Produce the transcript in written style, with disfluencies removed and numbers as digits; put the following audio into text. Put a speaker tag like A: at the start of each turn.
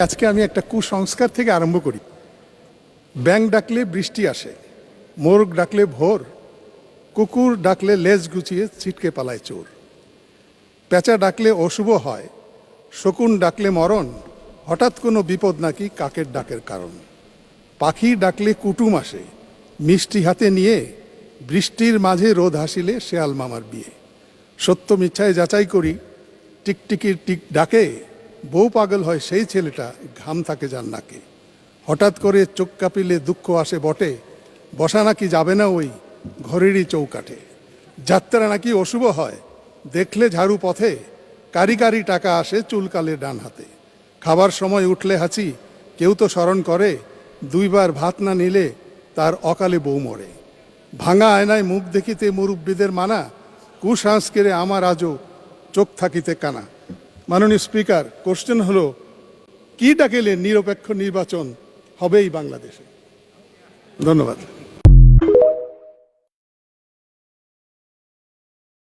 A: আজকে আমি একটা কুসংস্কার থেকে আরম্ভ করি। ব্যাঙ ডাকলে বৃষ্টি আসে, মোরগ ডাকলে ভোর, কুকুর ডাকলে লেজ গুছিয়ে ছিটকে পালায় চোর, পেঁচা ডাকলে অশুভ হয়, শকুন ডাকলে মরণ, হঠাৎ কোনো বিপদ নাকি কাকের ডাকের কারণ, পাখি ডাকলে কুটুম আসে, মিষ্টি হাতে নিয়ে, বৃষ্টির মাঝে রোদ হাসিলে শেয়াল মামার বিয়ে। সত্য মিথ্যায় যাচাই করি, টিকটিকির টিক ডাকে, বউ পাগল হয় সেই ছেলেটা, ঘাম থাকে যার নাকে। হঠাৎ করে চোখ কাঁপিলে দুঃখ আসে বটে, বসা নাকি যাবে না ওই ঘরেরই চৌকাঠে। যাত্রা নাকি অশুভ হয়, দেখলে ঝাড়ু পথে, কারি কারি টাকা আসে চুলকালে ডান হাতে। খাবার সময় উঠলে হাঁচি, কেউ তো স্মরণ করে, দুইবার ভাত না নিলে তার অকালে বউ মরে। ভাঙা আয়নায় মুখ দেখিতে মুরব্বীদের মানা, কুসংস্কারে আমার আজও চোখ থাকিতে কানা। মাননীয় স্পিকার, কোশ্চেন হলো, কি ডাকেলে নিরপেক্ষ নির্বাচন হবেই বাংলাদেশে? ধন্যবাদ।